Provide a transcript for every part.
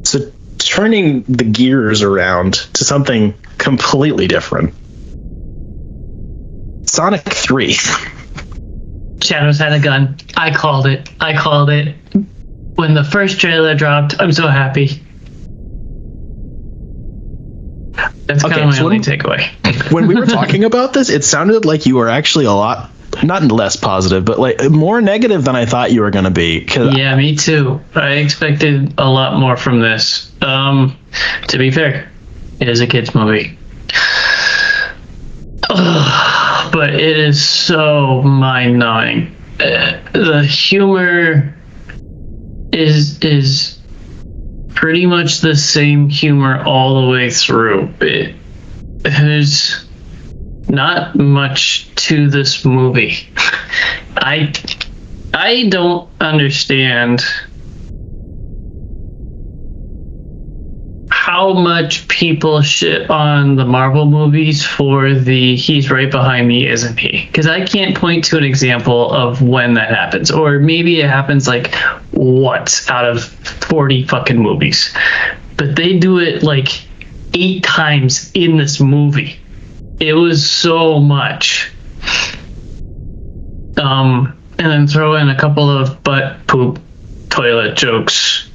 So turning the gears around to something completely different. Sonic 3. Shadows had a gun. I called it. When the first trailer dropped, I'm so happy. That's kind of my only takeaway. When we were talking about this, it sounded like you were actually a lot, not less positive, but like more negative than I thought you were going to be. Yeah, me too. I expected a lot more from this. To be fair, it is a kid's movie. But it is so mind-numbing. The humor is pretty much the same humor all the way through. There's not much to this movie. I don't understand how much people shit on the Marvel movies for the he's right behind me, isn't he? Because I can't point to an example of when that happens. Or maybe it happens like once out of 40 fucking movies. But they do it like 8 times in this movie. It was so much. And then throw in a couple of butt, poop, toilet jokes.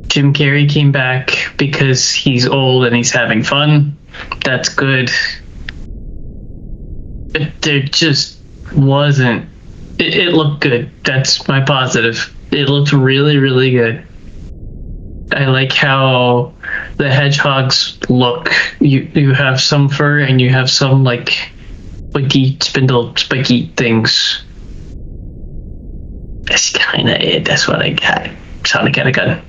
Jim Carrey came back because he's old and he's having fun. That's good. But there just wasn't. It looked good. That's my positive. It looked really, really good. I like how the hedgehogs look. You have some fur and you have some like spiky, spindle, spiky things. That's kind of it. That's what I got. Sonic had a gun.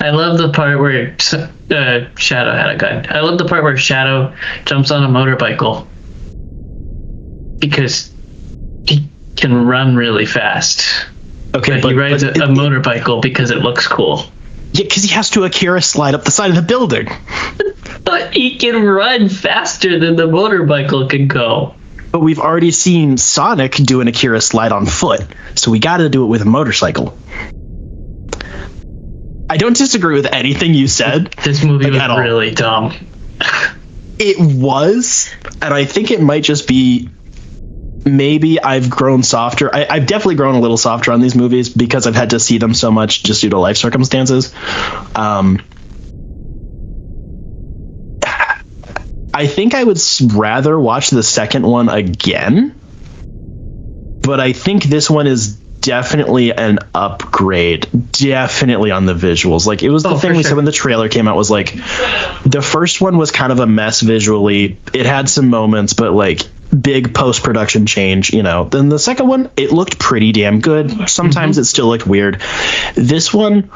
I love the part where Shadow had a gun. I love the part where Shadow jumps on a motorcycle because he can run really fast. Okay, but he rides a motorcycle because it looks cool. Yeah, because he has to Akira slide up the side of the building. But he can run faster than the motorcycle can go. But we've already seen Sonic do an Akira slide on foot, so we got to do it with a motorcycle. I don't disagree with anything you said. This movie was really dumb. It was, and I think it might just be maybe I've grown softer. I've definitely grown a little softer on these movies because I've had to see them so much just due to life circumstances. I think I would rather watch the second one again, but I think this one is definitely an upgrade, definitely on the visuals. Like, it was the thing we said when the trailer came out was like, the first one was kind of a mess visually. It had some moments, but like big post-production change, you know. Then the second one, it looked pretty damn good. Sometimes it still looked weird. This one,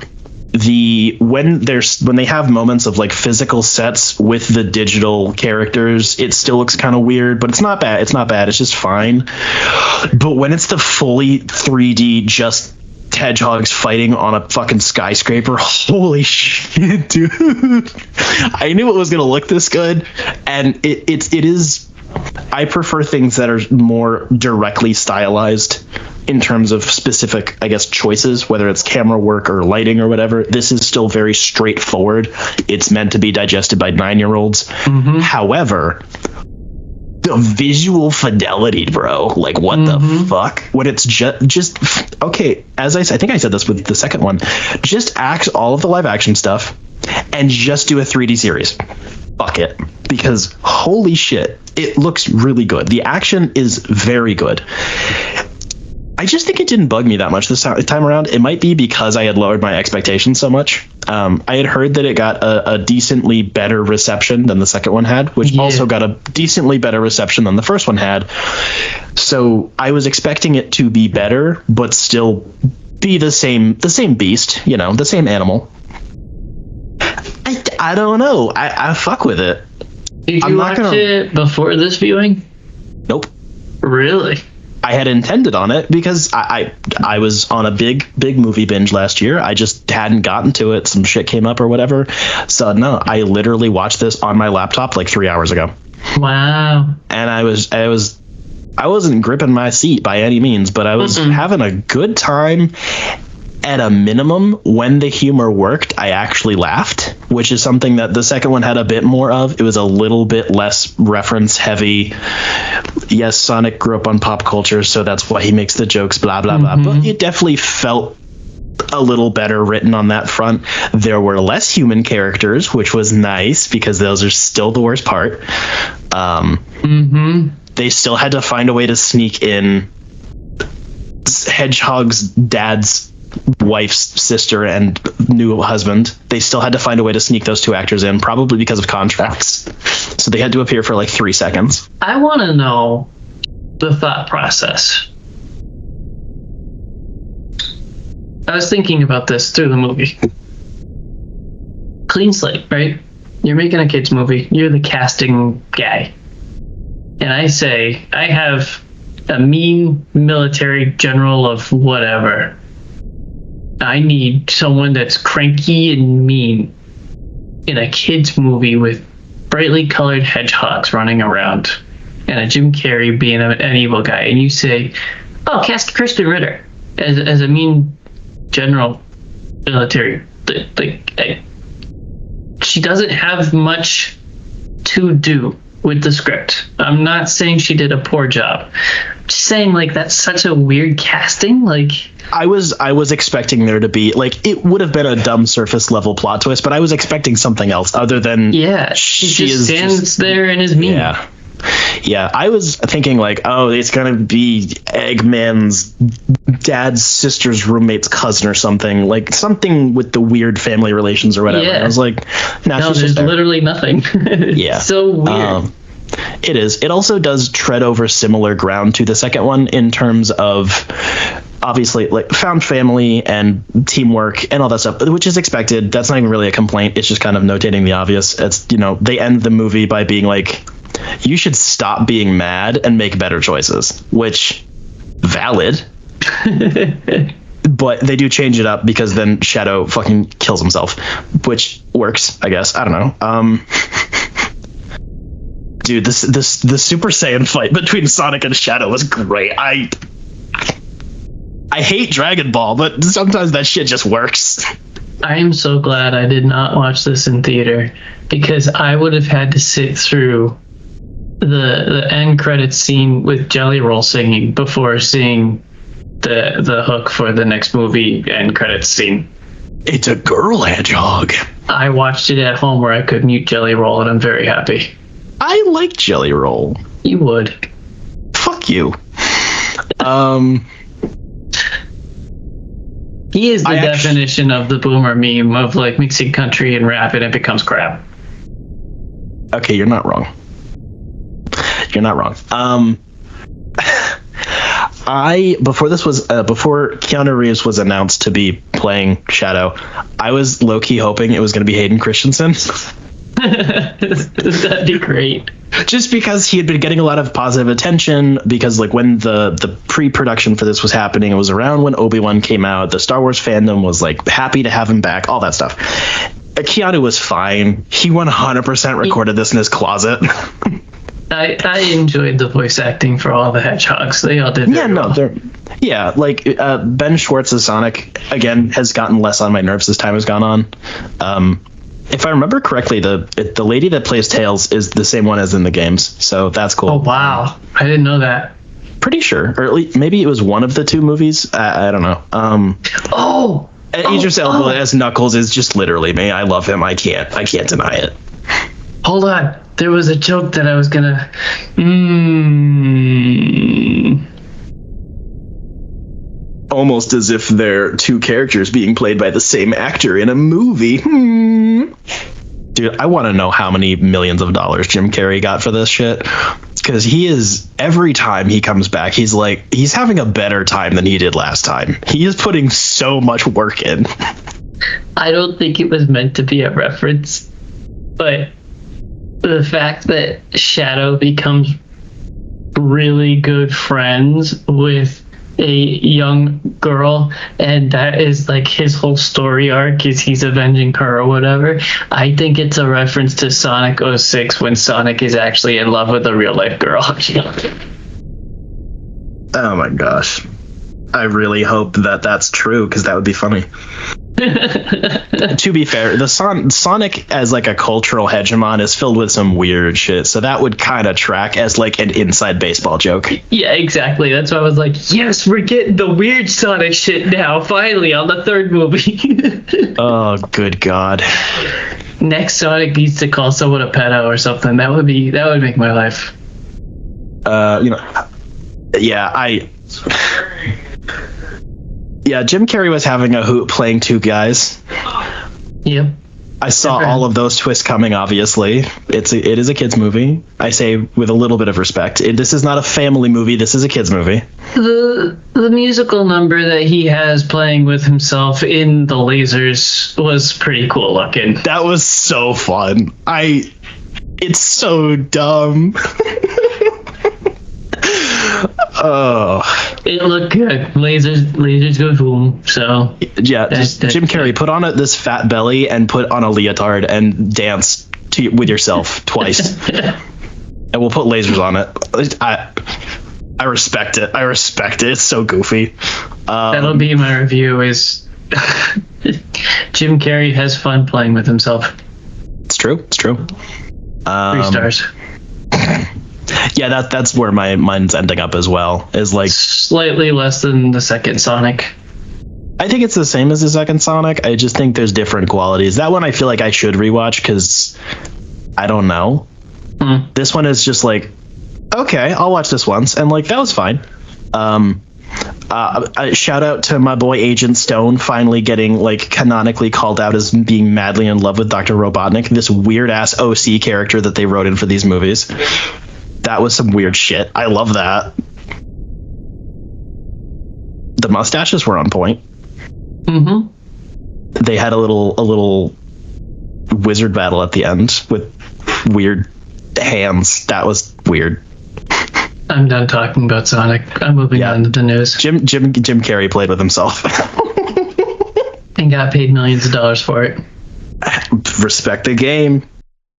when they have moments of like physical sets with the digital characters, it still looks kind of weird, but it's not bad. It's just fine. But when it's the fully 3D just hedgehogs fighting on a fucking skyscraper, holy shit, dude. I knew it was gonna look this good, and it is. I prefer things that are more directly stylized in terms of specific, I guess, choices, whether it's camera work or lighting or whatever. This is still very straightforward. It's meant to be digested by 9-year-olds. However, the visual fidelity, bro, like what the fuck? When it's just okay, as I think I said this with the second one, just axe all of the live action stuff and just do a 3D series. Fuck it. Because holy shit, it looks really good. The action is very good. I just think it didn't bug me that much this time around. It might be because I had lowered my expectations so much. I had heard that it got a decently better reception than the second one had, which also got a decently better reception than the first one had. So I was expecting it to be better, but still be the same beast, you know, the same animal. I don't know. I fuck with it. Did you watch it before this viewing? Nope. Really? I had intended on it because I was on a big movie binge last year. I just hadn't gotten to it. Some shit came up or whatever. So no, I literally watched this on my laptop like 3 hours ago. Wow. And I wasn't gripping my seat by any means, but I was having a good time. at a minimum, when the humor worked, I actually laughed, which is something that the second one had a bit more of. It was a little bit less reference heavy. Yes, Sonic grew up on pop culture, so that's why he makes the jokes, blah, blah, blah. But it definitely felt a little better written on that front. There were less human characters, which was nice because those are still the worst part. They still had to find a way to sneak in Hedgehog's dad's wife's sister and new husband. They still had to find a way to sneak those two actors in, probably because of contracts. So they had to appear for like 3 seconds. I want to know the thought process. I was thinking about this through the movie. Clean slate, right? You're making a kids movie. You're the casting guy. And I say, I have a mean military general of whatever. I need someone that's cranky and mean in a kids movie with brightly colored hedgehogs running around and a Jim Carrey being an evil guy. And you say, oh, cast Kristen Ritter as a mean general military. She doesn't have much to do with the script. I'm not saying she did a poor job. I'm just saying, like, that's such a weird casting. Like, I was expecting there to be, like, it would have been a dumb surface level plot twist, but I was expecting something else other than she just stands there and is mean. Yeah, I was thinking, like, oh, it's gonna be Eggman's dad's sister's roommate's cousin or something, like something with the weird family relations or whatever. Yeah. I was like, no, there's literally nothing. Yeah, so weird. It is. It also does tread over similar ground to the second one in terms of obviously like found family and teamwork and all that stuff, which is expected. That's not even really a complaint. It's just kind of notating the obvious. It's, you know, they end the movie by being like, you should stop being mad and make better choices, which valid. But they do change it up because then Shadow fucking kills himself, which works, I guess. I don't know. Dude, the Super Saiyan fight between Sonic and Shadow was great. I hate Dragon Ball, but sometimes that shit just works. I am so glad I did not watch this in theater, because I would have had to sit through the end credits scene with Jelly Roll singing before seeing the hook for the next movie end credits scene. It's a girl hedgehog. I watched it at home where I could mute Jelly Roll, and I'm very happy. I like Jelly Roll. You would. Fuck you. He is the definition of the boomer meme of like mixing country and rap and it becomes crap. Okay, you're not wrong. You're not wrong. Before Keanu Reeves was announced to be playing Shadow, I was low-key hoping it was going to be Hayden Christensen. That'd be great. Just because he had been getting a lot of positive attention, because like when the pre-production for this was happening, it was around when Obi-Wan came out. The Star Wars fandom was like happy to have him back, all that stuff. Keanu was fine. He 100% recorded this in his closet. I enjoyed the voice acting for all the hedgehogs. They all did very well. Ben Schwartz's Sonic again has gotten less on my nerves as time has gone on. If I remember correctly, the lady that plays Tails is the same one as in the games, so that's cool. Oh wow, I didn't know that. Pretty sure, or at least maybe it was one of the two movies. I don't know. Idris Elba as Knuckles is just literally me. I love him. I can't deny it. Hold on. There was a joke that I was gonna. Almost as if they're two characters being played by the same actor in a movie. Dude, I want to know how many millions of dollars Jim Carrey got for this shit. Because he is, every time he comes back, he's having a better time than he did last time. He is putting so much work in. I don't think it was meant to be a reference, but the fact that Shadow becomes really good friends with a young girl, and that is like his whole story arc is he's avenging her or whatever. I think it's a reference to Sonic 06 when Sonic is actually in love with a real life girl. Oh my gosh. I really hope that that's true, because that would be funny. To be fair, the Sonic as like a cultural hegemon is filled with some weird shit, so that would kind of track as like an inside baseball joke. Yeah, exactly. That's why I was like, yes, we're getting the weird Sonic shit now, finally, on the third movie. Oh, good God. Next Sonic needs to call someone a pedo or something. That would make my life. Yeah, Jim Carrey was having a hoot playing two guys. Yep. I saw all of those twists coming, obviously. It is a kid's movie. I say with a little bit of respect. This is not a family movie. This is a kid's movie. The musical number that he has playing with himself in the lasers was pretty cool looking. That was so fun. It's so dumb. Oh, it looked good. Lasers go boom. So yeah, Jim Carrey, put on this fat belly and put on a leotard and dance with yourself twice, and we'll put lasers on it. I respect it. It's so goofy. That'll be my review. Is Jim Carrey has fun playing with himself. It's true. 3 stars. Yeah, that's where my mind's ending up as well. Is like slightly less than the second Sonic. I think it's the same as the second Sonic. I just think there's different qualities. That one I feel like I should rewatch because I don't know. This one is just like, okay, I'll watch this once, and like that was fine. Shout out to my boy Agent Stone finally getting like canonically called out as being madly in love with Dr. Robotnik, this weird ass OC character that they wrote in for these movies. That was some weird shit. I love that. The mustaches were on point. Mm-hmm. They had a little wizard battle at the end with weird hands. That was weird. I'm done talking about Sonic. I'm moving on to the news. Jim Carrey played with himself. And got paid millions of dollars for it. Respect the game.